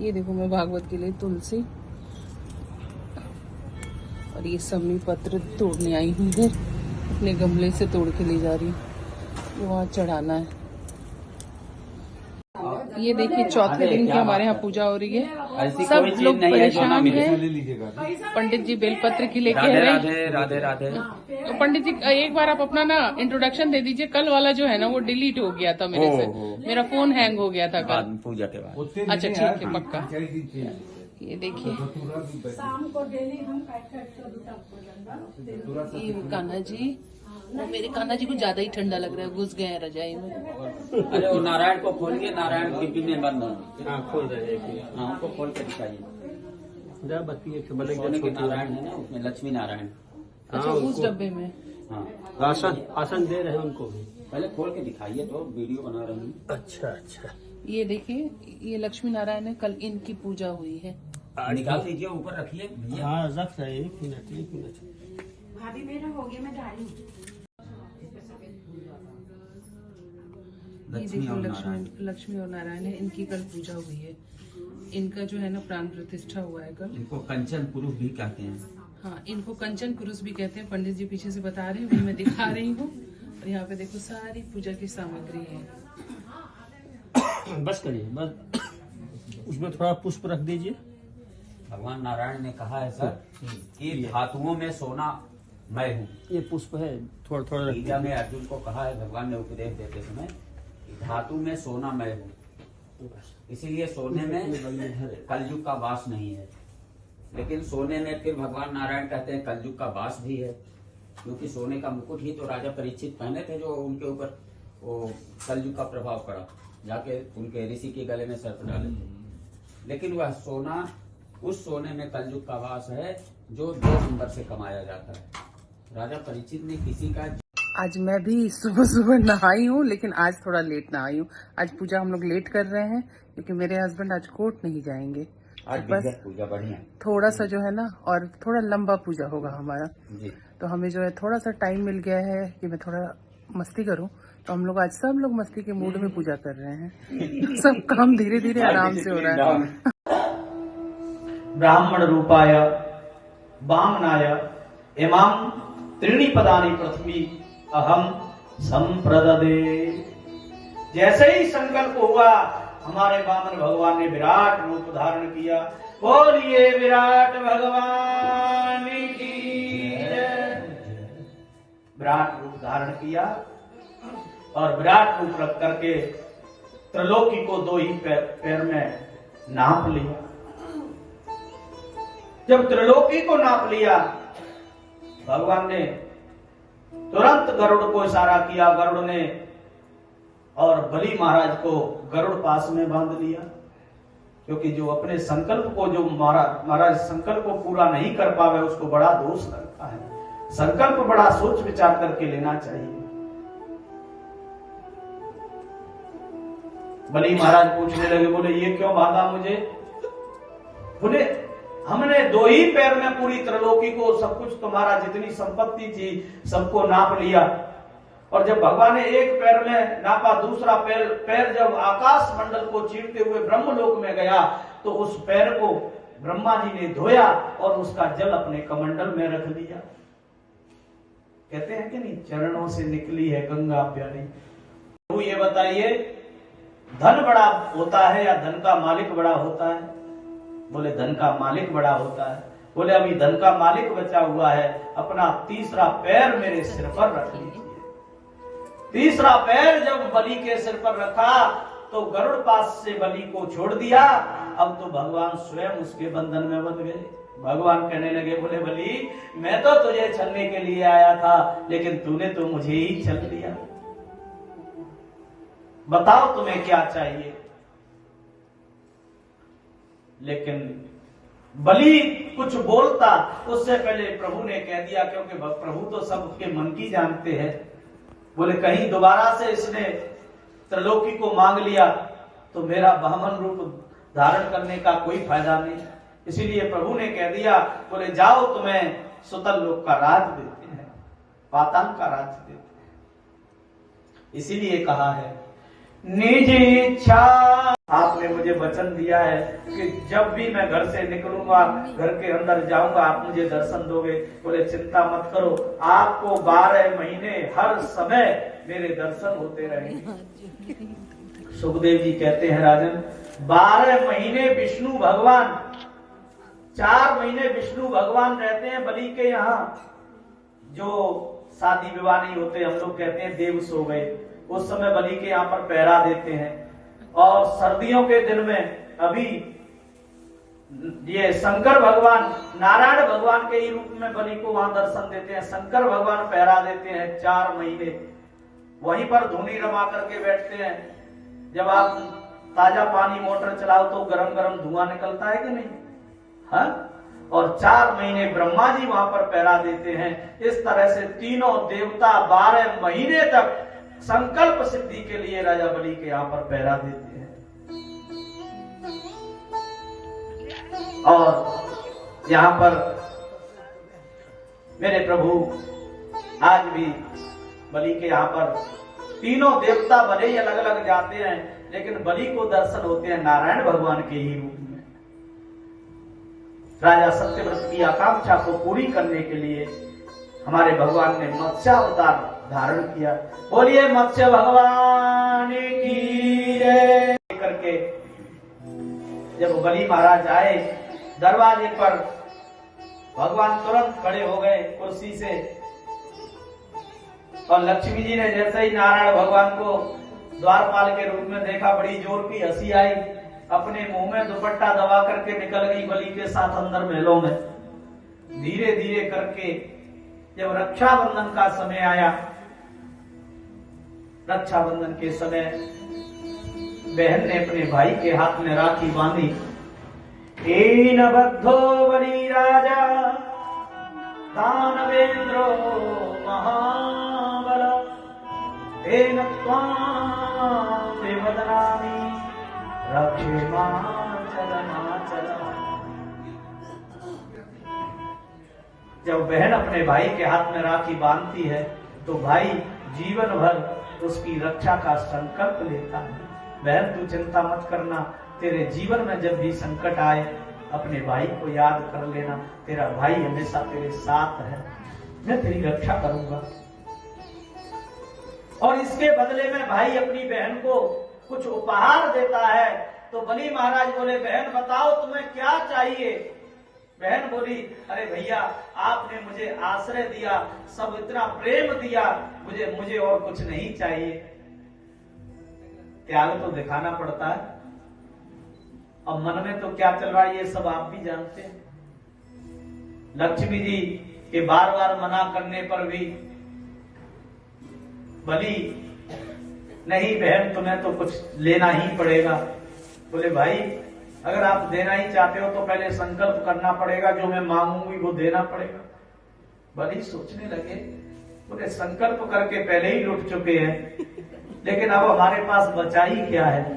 ये देखो मैं भागवत के लिए तुलसी और ये समी पत्र तोड़ने आई हूँ इधर, अपने गमले से तोड़ के ले जा रही हूँ, ये वहाँ चढ़ाना है। ये देखिए चौथे दिन की हमारे यहाँ पूजा हो रही है, सब लोग परेशान हैं। पंडित जी बेलपत्र की लेके आ रहे हैं। राधे राधे। तो पंडित जी एक बार आप अपना ना इंट्रोडक्शन दे दीजिए। कल वाला जो है ना वो डिलीट हो गया था मेरे से, मेरा फोन हैंग हो गया था कल पूजा के बाद। अच्छा ठीक है पक्का। ये देखिए शाम को डेली हम ये कान्हा जी, वो मेरे कान्हा जी को ज्यादा ही ठंडा लग रहा है, घुस गए हैं रजाई में। अरे वो नारायण को खोलिए, नारायण की में बंद है। खोल रहे हैं, हमको खोल के दिखाइए। सोने के नारायण है ना, उसमें लक्ष्मी नारायण। अच्छा उस डब्बे में। हाँ आसन दे रहे हैं उनको भी। पहले खोल के दिखाइए तो वीडियो बना रही हूँ। अच्छा अच्छा। ये देखिए ये लक्ष्मी नारायण है, कल इनकी पूजा हुई है। निकाल दीजिए, ऊपर रखिए भैया। हाँ रख रहे, एक मिनट। भाभी मेरा हो गया, मैं डाली। ये देखो लक्ष्मी और नारायण है, इनकी कल पूजा हुई है। इनका जो है ना प्राण प्रतिष्ठा हुआ है कल। इनको कंचन पुरुष भी कहते हैं। हाँ इनको कंचन पुरुष भी कहते हैं, पंडित जी पीछे से बता रहे हैं, मैं दिखा रही हूँ। और यहाँ पे देखो सारी पूजा की सामग्री है। बस करिए, बस उसमें थोड़ा पुष्प रख दीजिए। भगवान नारायण ने कहा है सर कि धातुओं में सोना मैं हूँ। ये पुष्प है, थोड़ा थोड़ा रख गीता में अर्जुन को कहा है भगवान ने उपदेश देते समय, धातु में सोना मैं हूँ, इसीलिए सोने में कलयुग का वास नहीं है। लेकिन सोने में फिर भगवान नारायण कहते हैं कलयुग का वास भी है, क्योंकि सोने का मुकुट ही तो राजा परीक्षित पहने थे, जो उनके ऊपर वो कलयुग का प्रभाव पड़ा, जाके उनके ऋषि के गले में सर्प डाले थे। लेकिन वह सोना, उस सोने में कलयुग का वास है जो 2 नंबर से कमाया जाता है। राजा परीक्षित ने किसी का, आज मैं भी सुबह सुबह नहाई हूँ, लेकिन आज थोड़ा लेट नहाई हूँ। आज पूजा हम लोग लेट कर रहे हैं क्योंकि मेरे हस्बैंड आज कोर्ट नहीं जाएंगे। आज बस पूजा बढ़िया थोड़ा सा जो है ना, और थोड़ा लंबा पूजा होगा हमारा जी। तो हमें जो है थोड़ा सा टाइम मिल गया है कि मैं थोड़ा मस्ती करूं। तो हम लोग आज सब लोग मस्ती के मूड में पूजा कर रहे हैं। सब काम धीरे धीरे आराम से हो रहा है। ब्राह्मण रूपाय वामनाय इमाम त्रीणि पदानि पृथ्वी अहम संप्रददे। जैसे ही संकल्प हुआ, हमारे वामन भगवान ने विराट रूप धारण किया। बोलिए विराट भगवान की जय। विराट रूप धारण किया और विराट रूप रख करके त्रिलोकी को 2 ही पैर में नाप लिया। जब त्रिलोकी को नाप लिया, भगवान ने तुरंत गरुड़ को इशारा किया। गरुड़ ने और बलि महाराज को गरुड़ पास में बांध लिया, क्योंकि जो अपने संकल्प को, जो महाराज संकल्प को पूरा नहीं कर पावे, उसको बड़ा दोष लगता है। संकल्प बड़ा सोच विचार करके लेना चाहिए। बलि महाराज पूछने लगे, बोले ये क्यों बांधा मुझे? बोले हमने 2 ही पैर में पूरी त्रिलोकी को, सब कुछ तुम्हारा जितनी संपत्ति थी सबको नाप लिया। और जब भगवान ने 1 पैर में नापा, दूसरा पैर जब आकाश मंडल को चीरते हुए ब्रह्मलोक में गया, तो उस पैर को ब्रह्मा जी ने धोया और उसका जल अपने कमंडल में रख लिया। कहते हैं कि नहीं, चरणों से निकली है गंगा प्यारी। तो ये बताइए, धन बड़ा होता है या धन का मालिक बड़ा होता है? बोले धन का मालिक बड़ा होता है। बोले अभी धन का मालिक बचा हुआ है, अपना तीसरा पैर मेरे सिर पर रख लीजिए। तीसरा पैर जब बलि के सिर पर रखा तो गरुड़ पास से बलि को छोड़ दिया। अब तो भगवान स्वयं उसके बंधन में बंध गए। भगवान कहने लगे, बोले बलि मैं तो तुझे छलने के लिए आया था, लेकिन तूने तो मुझे ही छल लिया। बताओ तुम्हें क्या चाहिए? लेकिन बलि कुछ बोलता उससे पहले प्रभु ने कह दिया, क्योंकि प्रभु तो सबके मन की जानते हैं। बोले कहीं दोबारा से इसने त्रिलोकी को मांग लिया तो मेरा वामन रूप धारण करने का कोई फायदा नहीं। इसीलिए प्रभु ने कह दिया, बोले जाओ तुम्हें सुतल लोक का राज देते हैं, पाताल का राज देते हैं। इसीलिए कहा है निज इच्छा आपने मुझे वचन दिया है कि जब भी मैं घर से निकलूंगा, घर के अंदर जाऊंगा, आप मुझे दर्शन दोगे। बोले चिंता मत करो, आपको 12 महीने हर समय मेरे दर्शन होते रहेंगे। सुखदेव जी कहते हैं राजन, 12 महीने विष्णु भगवान, 4 महीने विष्णु भगवान रहते हैं बलि के यहाँ। जो शादी विवाह नहीं होते, हम लोग कहते हैं देव सो गए, उस समय बलि के यहाँ पर पहरा देते हैं। और सर्दियों के दिन में अभी ये शंकर भगवान, नारायण भगवान के ही रूप में बलि को वहां दर्शन देते हैं। शंकर भगवान पहरा देते हैं 4 महीने, वहीं पर धुनी रमा करके बैठते हैं। जब आप ताजा पानी मोटर चलाओ तो गरम गरम धुआं निकलता है कि नहीं? हाँ? और 4 महीने ब्रह्मा जी वहां पर पहरा देते हैं। इस तरह से तीनों देवता 12 महीने तक संकल्प सिद्धि के लिए राजा बलि के यहाँ पर पहरा देते हैं। और यहाँ पर मेरे प्रभु आज भी बलि के यहाँ पर तीनों देवता भले ही अलग अलग जाते हैं, लेकिन बलि को दर्शन होते हैं नारायण भगवान के ही रूप में। राजा सत्यव्रत की आकांक्षा को पूरी करने के लिए हमारे भगवान ने मत्स्यावतार धारण किया। बोलिए मत्स्य भगवान की जय करके जब बलि महाराज आए, दरवाजे पर भगवान तुरंत खड़े हो गए कुर्सी से। और लक्ष्मी जी ने जैसे ही नारायण भगवान को द्वारपाल के रूप में देखा, बड़ी जोर की हंसी आई, अपने मुंह में दुपट्टा दबा करके निकल गई बलि के साथ अंदर महलों में। धीरे धीरे करके जब रक्षाबंधन का समय आया, रक्षाबंधन के समय बहन ने अपने भाई के हाथ में राखी बांधी। एन बद्धो बलि राजा दानवेंद्रो महाबल तेन त्वां देवदनामि रक्षे माचल। जब बहन अपने भाई के हाथ में राखी बांधती है तो भाई जीवन भर उसकी रक्षा का संकल्प लेता है। बहन तू चिंता मत करना, तेरे जीवन में जब भी संकट आए अपने भाई को याद कर लेना, तेरा भाई हमेशा तेरे साथ है, मैं तेरी रक्षा करूंगा। और इसके बदले में भाई अपनी बहन को कुछ उपहार देता है। तो बलि महाराज बोले, बहन बताओ तुम्हें क्या चाहिए? बहन बोली, अरे भैया आपने मुझे आश्रय दिया, सब इतना प्रेम दिया, मुझे और कुछ नहीं चाहिए। त्याग तो दिखाना पड़ता है। अब मन में तो क्या चल रहा है ये सब आप भी जानते हैं। लक्ष्मी जी के बार बार मना करने पर भी बलि, नहीं बहन तुम्हें तो कुछ लेना ही पड़ेगा। बोले भाई अगर आप देना ही चाहते हो तो पहले संकल्प करना पड़ेगा, जो मैं मांगूंगी वो देना पड़ेगा। बलि सोचने लगे, बोले संकल्प करके पहले ही लुट चुके हैं, लेकिन अब हमारे पास बचा ही क्या है।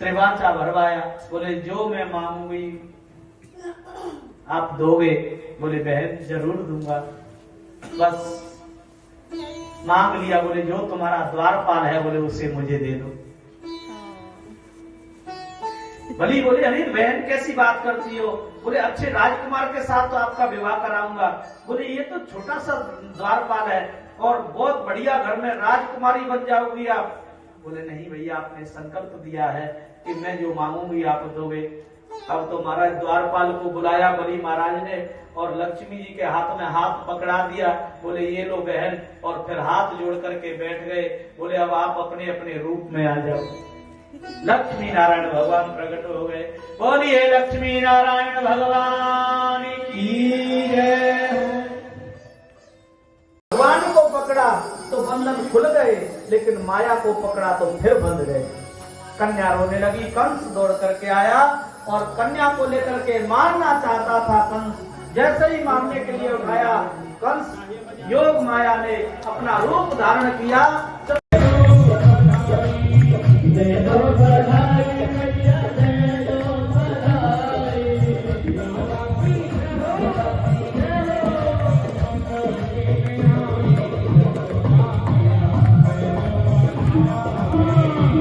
त्रिवाचा भरवाया, बोले जो मैं मांगूंगी आप दोगे? बोले बहन जरूर दूंगा, बस मांग लिया। बोले जो तुम्हारा द्वारपाल है बोले उसे मुझे दे दो। बलि बोले, अरे बहन कैसी बात करती हो? बोले अच्छे राजकुमार के साथ तो आपका विवाह कराऊंगा। बोले ये तो छोटा सा द्वारपाल है और बहुत बढ़िया घर में राजकुमारी बन जाओगी आप। बोले नहीं भैया आपने संकल्प दिया है कि मैं जो मांगूंगी आप दोगे। अब तो महाराज द्वारपाल को बुलाया बलि महाराज ने और लक्ष्मी जी के हाथ में हाथ पकड़ा दिया। बोले ये लो बहन, और फिर हाथ जोड़ करके बैठ गए। बोले अब आप अपने अपने रूप में आ जाओ। लक्ष्मी नारायण भगवान प्रकट हो गए। बोलिए लक्ष्मी नारायण भगवान की जय। भगवान को पकड़ा तो बंधन खुल गए, लेकिन माया को पकड़ा तो फिर बंध गए। कन्या रोने लगी, कंस दौड़ करके आया और कन्या को लेकर के मारना चाहता था कंस। जैसे ही मारने के लिए उठाया कंस, योग माया ने अपना रूप धारण किया।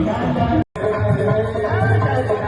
Da da है